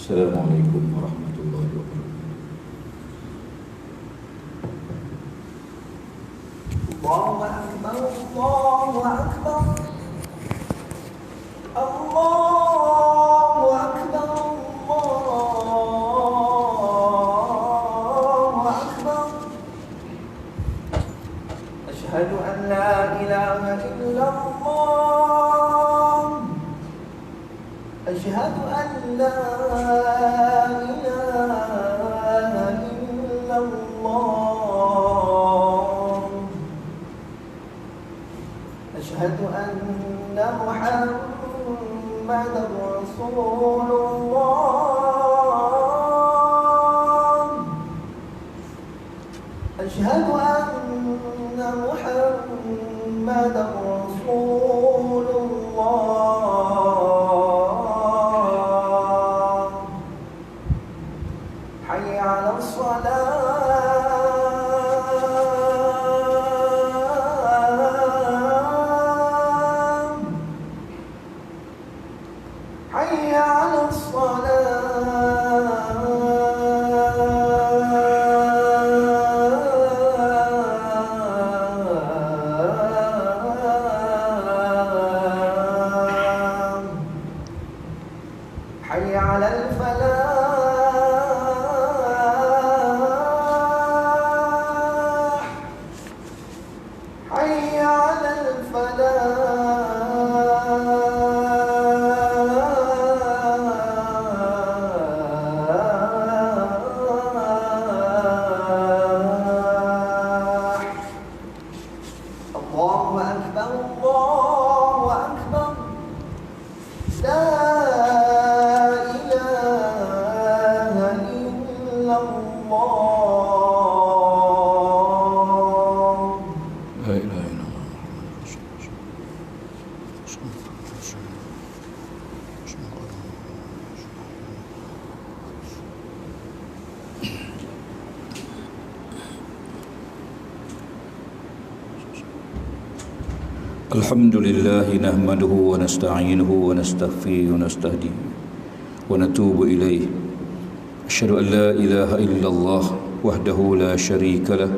Assalamualaikum warahmatullahi wabarakatuh. Allahu Akbar, Allahu Akbar, Allahu Akbar, Allahu Akbar. Asyhadu an la ilaha illallah, asyhadu an la ilaha illallah, asyhadu anna Muhammadar Rasulullah, asyhadu anna Muhammadar Rasulullah. Hayya 'alas salat, hayya 'alas salat, hayya 'alal falah, hayya 'alal falah. Allahu Akbar, Allahu Akbar. La ilaha illallah. La ilaha illallah. Alhamdulillah nahmaduhu wa nasta'inuhu wa nastaghfiruhu wa nastahdihi wa natubu ilayh. Asyhadu an la ilaha illallah wahdahu la syarika lah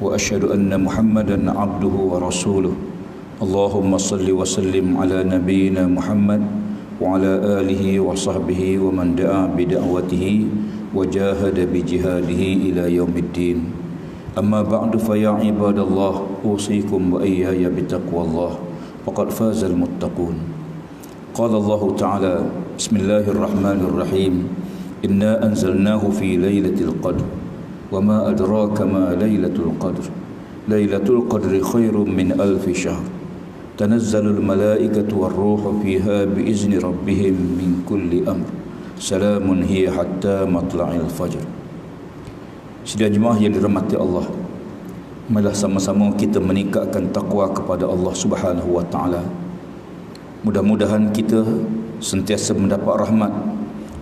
wa asyhadu anna Muhammadan abduhu wa rasuluh. Allahumma salli wa sallim ala nabiyyina Muhammad wa ala alihi wa sahbihi wa man da'a bi da'watihi wa jahada bi jihadihi ila yaumiddin. Amma ba'du fa ya ibadallah usikum wa iyaya bitaqwallah faqad fazal muttaqun. Qala Allah Ta'ala Bismillahirrahmanirrahim. Inna anzalnahu fi lailatul qadr wa ma adraka ma lailatul qadr. Lailatul qadri khairum min alfi syahr. Tanazzalul malaikatu war-ruhu fiha biizni rabbihim min kulli amr. Salamun hiya hatta matla'il fajr. Sidang jemaah yang dirahmati Allah, marilah sama-sama kita meningkatkan takwa kepada Allah Subhanahu wa taala. Mudah-mudahan kita sentiasa mendapat rahmat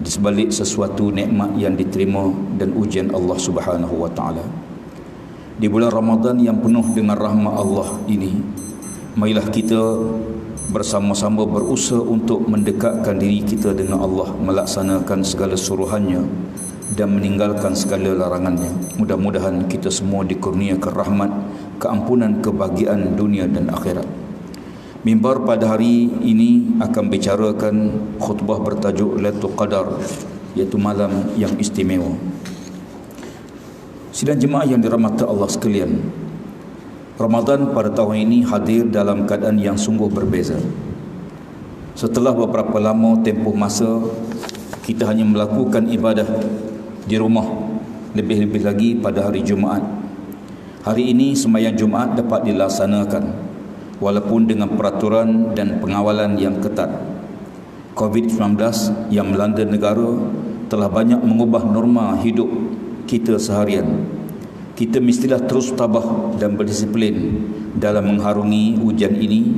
di sebalik sesuatu nikmat yang diterima dan ujian Allah Subhanahu wa taala. Di bulan Ramadan yang penuh dengan rahmat Allah ini, marilah kita bersama-sama berusaha untuk mendekatkan diri kita dengan Allah, melaksanakan segala suruhannya dan meninggalkan segala larangannya. Mudah-mudahan kita semua dikurniakan rahmat, keampunan, kebahagiaan dunia dan akhirat. Mimbar pada hari ini akan bicarakan khutbah bertajuk Lailatul Qadar, iaitu malam yang istimewa. Sidang jemaah yang dirahmati Allah sekalian, Ramadan pada tahun ini hadir dalam keadaan yang sungguh berbeza. Setelah beberapa lama tempoh masa kita hanya melakukan ibadah di rumah, lebih-lebih lagi pada hari Jumaat. Hari ini sembahyang Jumaat dapat dilaksanakan walaupun dengan peraturan dan pengawalan yang ketat. COVID-19 yang melanda negara telah banyak mengubah norma hidup kita seharian. Kita mestilah terus tabah dan berdisiplin dalam mengharungi ujian ini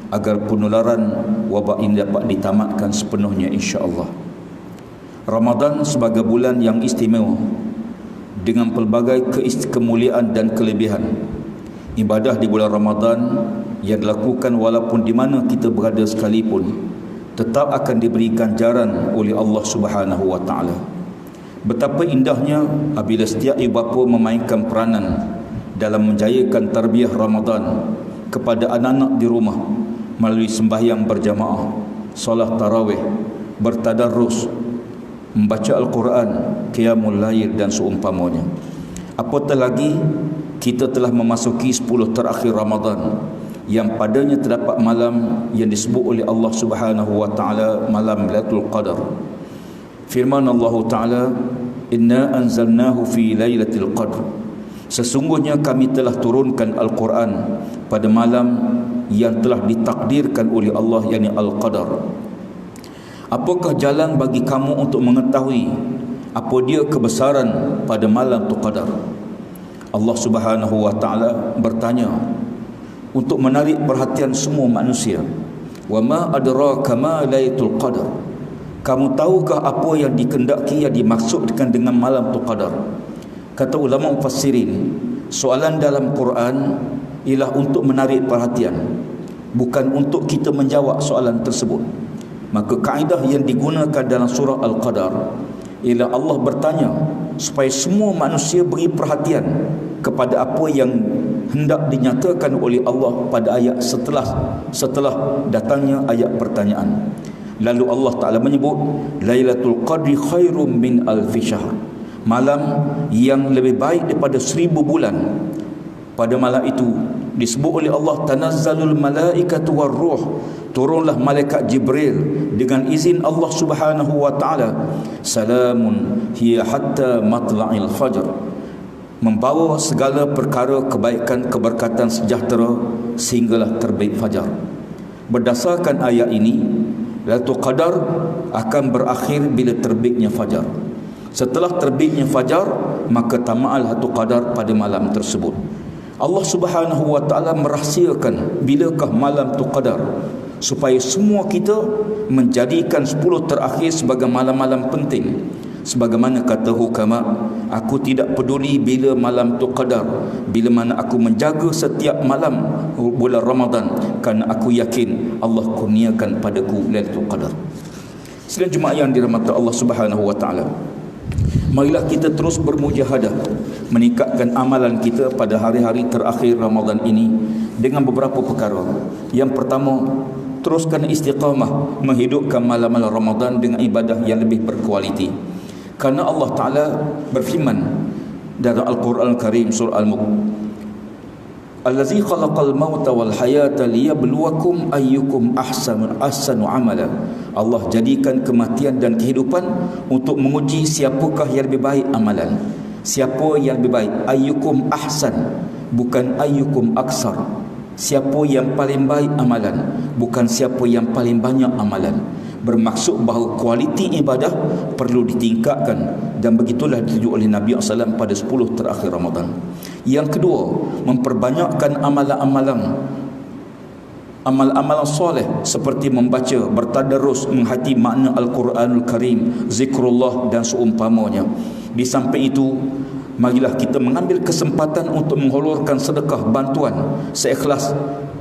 agar penularan wabak ini dapat ditamatkan sepenuhnya, insya-Allah. Ramadan sebagai bulan yang istimewa dengan pelbagai kemuliaan dan kelebihan. Ibadah di bulan Ramadan yang dilakukan walaupun di mana kita berada sekalipun tetap akan diberi ganjaran oleh Allah Subhanahu wa taala. Betapa indahnya apabila setiap ibu bapa memainkan peranan dalam menjayakan tarbiyah Ramadan kepada anak-anak di rumah melalui sembahyang berjamaah, solat tarawih, bertadarrus, membaca Al-Quran, qiyamul lail dan seumpamanya. Apatah lagi kita telah memasuki 10 terakhir Ramadan yang padanya terdapat malam yang disebut oleh Allah Subhanahu wa taala malam Lailatul Qadar. Firman Allah Taala, "Inna anzalnahu fi lailatul qadr." Sesungguhnya kami telah turunkan Al-Quran pada malam yang telah ditakdirkan oleh Allah, yakni Al-Qadar. Apakah jalan bagi kamu untuk mengetahui apa dia kebesaran pada malam tu Qadar? Allah Subhanahu wa taala bertanya untuk menarik perhatian semua manusia. Wa ma adraka ma lailatul qadar. Kamu tahukah apa yang dikendaki, yang dimaksudkan dengan malam tu Qadar? Kata ulama mufassirin, soalan dalam Quran ialah untuk menarik perhatian, bukan untuk kita menjawab soalan tersebut. Maka kaedah yang digunakan dalam surah Al-Qadar ialah Allah bertanya supaya semua manusia beri perhatian kepada apa yang hendak dinyatakan oleh Allah pada ayat setelah datangnya ayat pertanyaan. Lalu Allah Ta'ala menyebut Lailatul Qadri khairum min alfi syahr, malam yang lebih baik daripada 1000 bulan. Pada malam itu disebut oleh Allah, tanazzalul malaikatu warruh, turunlah malaikat Jibril dengan izin Allah Subhanahu wa taala. Salamun hiya hatta matla'il fajr, membawa segala perkara kebaikan, keberkatan, sejahtera sehinggalah terbit fajar. Berdasarkan ayat ini, Lailatul Qadar akan berakhir bila terbitnya fajar. Setelah terbitnya fajar, maka tamat Lailatul Qadar pada malam tersebut. Allah Subhanahu wa taala merahsiakan bilakah malam tu Qadar supaya semua kita menjadikan 10 terakhir sebagai malam-malam penting. Sebagaimana kata hukama, aku tidak peduli bila malam tu Qadar, bila mana aku menjaga setiap malam bulan Ramadan, kerana aku yakin Allah kurniakan padaku Lailatul Qadar. Sedang jemaah yang dirahmati Allah Subhanahu wa taala, marilah kita terus bermujahadah meningkatkan amalan kita pada hari-hari terakhir Ramadan ini dengan beberapa perkara. Yang pertama, teruskan istiqamah menghidupkan malam-malam Ramadan dengan ibadah yang lebih berkualiti. Karena Allah Ta'ala berfirman dalam Al-Quran Al-Karim surah Al-Mulk, Allazi khalaqal mauta wal hayata liyabluwakum ayyukum ahsanu amala. Allah jadikan kematian dan kehidupan untuk menguji siapakah yang lebih baik amalan. Siapa yang lebih baik? Ayyukum ahsan, bukan ayyukum aksar. Siapa yang paling baik amalan, bukan siapa yang paling banyak amalan. Bermaksud bahawa kualiti ibadah perlu ditingkatkan, dan begitulah ditunjuk oleh Nabi SAW pada 10 terakhir Ramadan. Yang kedua, memperbanyakkan amalan-amalan soleh seperti membaca, bertadarus, menghayati makna Al-Quranul Karim, zikrullah dan seumpamanya. Di samping itu, marilah kita mengambil kesempatan untuk menghulurkan sedekah bantuan seikhlas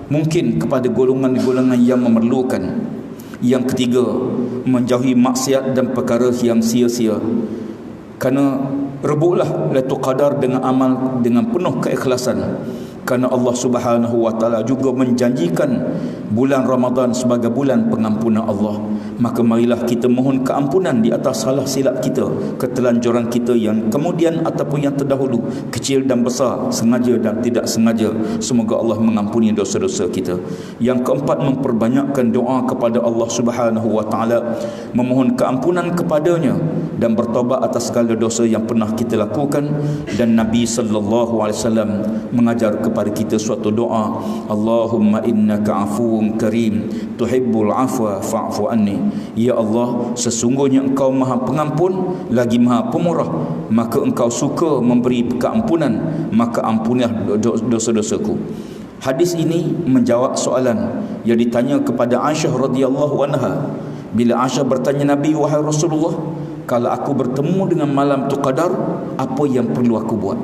mungkin kepada golongan-golongan yang memerlukan. Yang ketiga, menjauhi maksiat dan perkara yang sia-sia. Kerana rebutlah Lailatul Qadar dengan amal dengan penuh keikhlasan. Kerana Allah Subhanahu wa taala juga menjanjikan bulan Ramadan sebagai bulan pengampunan Allah. Maka marilah kita mohon keampunan di atas salah silap kita, ketelanjuran kita yang kemudian ataupun yang terdahulu, kecil dan besar, sengaja dan tidak sengaja. Semoga Allah mengampuni dosa-dosa kita. Yang keempat, memperbanyakkan doa kepada Allah Subhanahu wa taala, memohon keampunan kepadanya dan bertaubat atas segala dosa yang pernah kita lakukan. Dan Nabi sallallahu alaihi wasallam mengajar kepada kita suatu doa, Allahumma innaka afuwun karim tuhibbul afwa fa'fu anni. Ya Allah, sesungguhnya engkau maha pengampun lagi maha pemurah, maka engkau suka memberi keampunan, maka ampunilah dosa-dosaku. Hadis ini menjawab soalan yang ditanya kepada Aisyah radhiyallahu anha. Bila Aisyah bertanya Nabi, wahai Rasulullah, kalau aku bertemu dengan malam tu Qadar, apa yang perlu aku buat?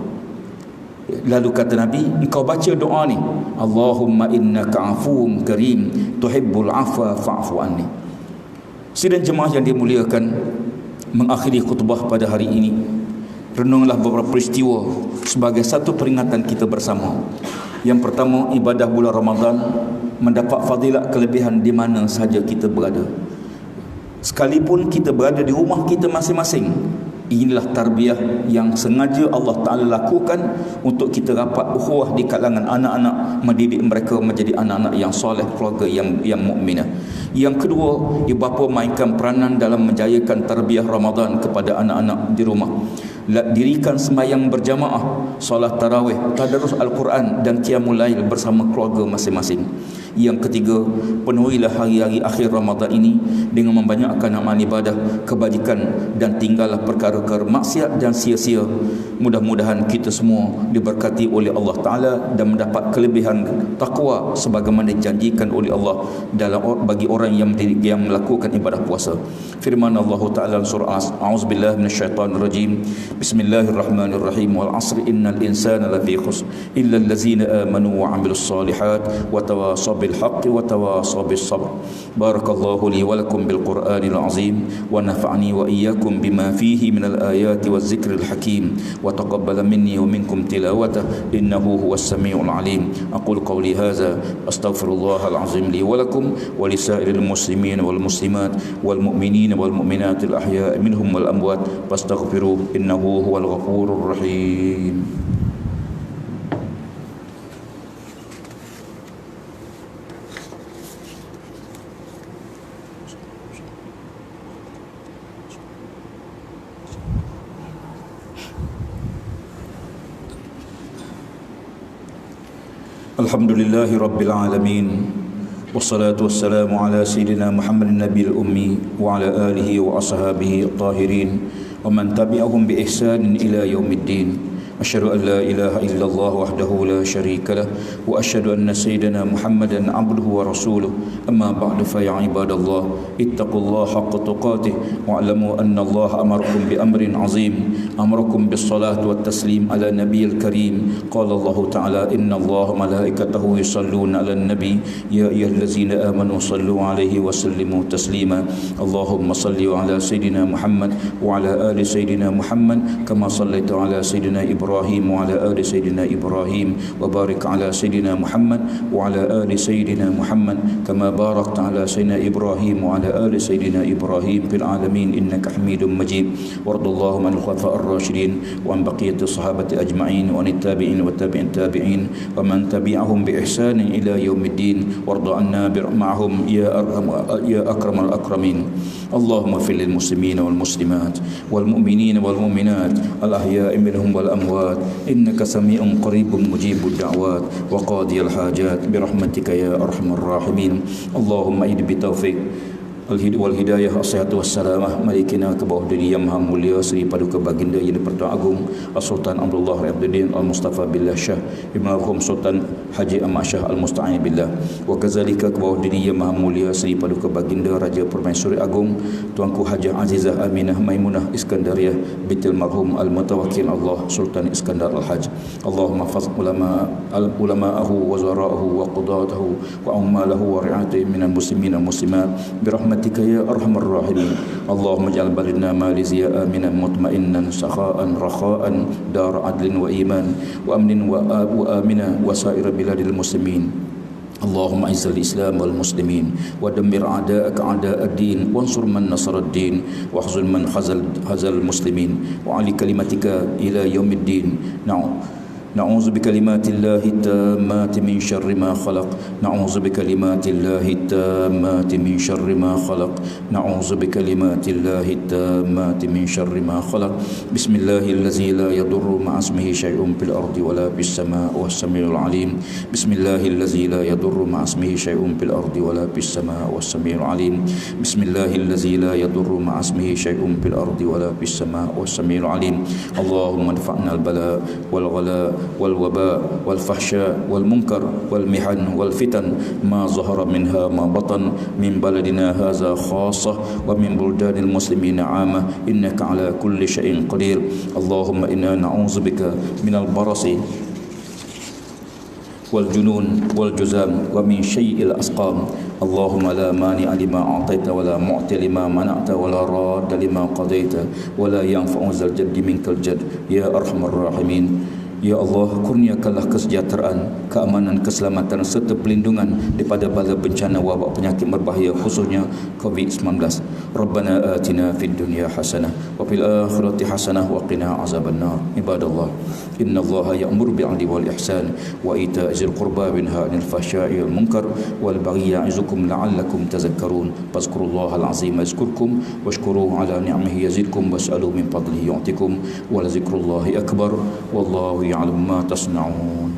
Lalu kata Nabi, engkau baca doa ni, Allahumma innaka afuwun karim tuhibbul afwa fa'fu anni. Sidang jemaah yang dimuliakan, mengakhiri khutbah pada hari ini, renunglah beberapa peristiwa sebagai satu peringatan kita bersama. Yang pertama, ibadah bulan Ramadan mendapat fadilat kelebihan di mana sahaja kita berada. Sekalipun kita berada di rumah kita masing-masing, inilah tarbiyah yang sengaja Allah Ta'ala lakukan untuk kita dapat ukhuwah di kalangan anak-anak, mendidik mereka menjadi anak-anak yang soleh, keluarga yang mukminah. Yang kedua, ibu bapa mainkan peranan dalam menjayakan tarbiyah Ramadan kepada anak-anak di rumah. Dirikan sembahyang berjamaah, solat tarawih, tadarus Al-Quran dan qiyamul lail bersama keluarga masing-masing. Yang ketiga, penuhilah hari-hari akhir Ramadan ini dengan membanyakkan amal ibadah, kebajikan dan tinggallah perkara-perkara maksiat dan sia-sia. Mudah-mudahan kita semua diberkati oleh Allah Ta'ala dan mendapat kelebihan taqwa sebagaimana dijanjikan oleh Allah bagi orang yang melakukan ibadah puasa. Firman Allah Ta'ala surah A'udzubillahi minasyaitonirrajim. Bismillahirrahmanirrahim. Wal 'asri innal insana lafi khusr illa allazina amanu wa 'amilus solihat wa tawasaw bil haqqi wa tawasaw bis sabr. Barakallahu li wa lakum bil Qur'anil 'azim wa nafa'ani wa iyyakum bima fihi minal ayati waz zikril hakim wa taqabbala minni wa minkum tilawatah innahu huwas samiul 'alim. Aqulu qawli hadza astaghfirullahal 'azim li wa lakum wa lisairil muslimin wal muslimat wal mu'minin wal mu'minatil ahya'i minhum wal amwat fastaghfiruhu innahu huwal ghafurur rahim. Alhamdulillahi Rabbil Alamin. Wassalatu wassalamu ala Sayyidina Muhammadin Nabil Ummi wa ala alihi wa ashabihi at-tahirin wa man tabi'ahum bi ihsanin ila yaumiddin. Asyhadu an la ilaha illallah wahdahu la syarika lah wa asyhadu anna sayyidina Muhammadan abduhu wa rasuluh. Amma ba'du, fa ya ibadallah ittaqullaha haqqa tuqatih wa'lamu anna Allah amarakum bi amrin 'azim, amarakum bis salati wat taslim ala nabiyil karim. Qala Allah ta'ala inna Allah malaikatahu yusalluna 'alan nabi ya ayyuhallazina amanu sallu 'alaihi wa sallimu taslima. Allahumma salli 'ala sayyidina Muhammad wa 'ala ali sayyidina Muhammad kama sallaita 'ala sayyidina Ibrahim wa 'ala ali sayyidina Ibrahim wa barik 'ala sayyidina Muhammad wa 'ala ali sayyidina Muhammad kama barakta 'ala sayyidina Ibrahim wa 'ala ali sayyidina Ibrahim fil alamin innaka Hamidum Majid. Wardallahu anil khulafa'ir rasyidin wa an baqiyati sahabati ajma'in wa anit tabi'in wa tabi'in tabi'in wa man tabi'ahum bi ihsanin ila yaumiddin warda anna ma'ahum ya akramal akramin. Allahumma fil lil muslimin wal muslimat wal mu'minin wal mu'minat al ahya'i minhum wal amwat innaka sami'un qaribun mujibud da'wat wa qadiyal hajat bi rahmatika ya arhamar rahimin. Allahumma id bi taufiq wal hidayah as-sihhat was-salamah malikina ke bawah diri yang maha mulia Seri Paduka Baginda Yang di-Pertuan Agung As-Sultan Abdullah Abduddin Al-Mustafa Billah Shah Ibn Al-Hum Sultan Haji Ahmad Shah Al-Musta'in Billah. Wa kazalika ke bawah diri yang maha mulia Seri Paduka Baginda Raja Permaisuri Agung Tuanku Hajah Azizah Aminah Maimunah Iskandariah bintil marhum Al-Mutawakkil Allah Sultan Iskandar Al-Haj. Allahumma faz ulama'ahu wa zara'ahu wa qudatahu wa ummalahu wa ri'atihim minal muslimin wal muslimat birahmat ya arhamar rahimin. Allahumma ja'al baladna Malaysia aminan mutmainnan sakha'an rakha'an dar adlin wa iman wa amnin wa amina wa sa'ir biladil muslimin. Allahumma izzil Islam wal muslimin wa dammir a'da'aka a'da'ad-din wansur man nasaraddin wa khzul man khazal muslimin wa ali kalimatika ila yaumiddin. نعوذ بكلمات الله التامات من شر ما خلق. نعوذ بكلمات الله التامات من شر ما خلق. نعوذ بكلمات الله التامات من شر ما خلق. بسم الله الذي لا يضر مع اسمه شيء في الأرض ولا في السماء والسميع العليم. بسم الله الذي لا يضر مع اسمه شيء في الأرض ولا في السماء والسميع العليم. بسم الله الذي لا يضر مع اسمه شيء في الأرض ولا في السماء والسميع العليم. اللهم ادفعنا البلاء والغلاء والوباء والفحشاء والمنكر والمحن والفتن ما ظهر منها ما بطن من بلدنا هذا خاصة ومن بلدان المسلمين عامة إنك على كل شيء قدير. اللهم إنا نعوذ بك من البرص والجنون والجزام ومن شيء الأسقام. اللهم لا مانع لما أعطيت ولا معطي لما منعت ولا راد لما قضيت ولا ينفع ذا الجد منك الجد يا أرحم الراحمين. Ya Allah, kurniakanlah kesejahteraan, keamanan, keselamatan serta pelindungan daripada bala bencana wabak penyakit berbahaya khususnya COVID-19. Rabbana atina fid dunya hasanah wa fil akhirati hasanah wa qina azabannar. Ibadallah, innallaha ya'muru bil 'adli wal ihsan wa ita'i dzil qurba wa yanha 'anil fahsya'i wal munkar wal baghi ya'izukum la'allakum tadhakkarun. Fazkurullahal 'azim yazkurkum washkuruhu 'ala ni'amihi yazidkum was'alu min fadlihi yu'tikum wa la zikrullahi akbar wallahu ya'lamu ma tasna'un.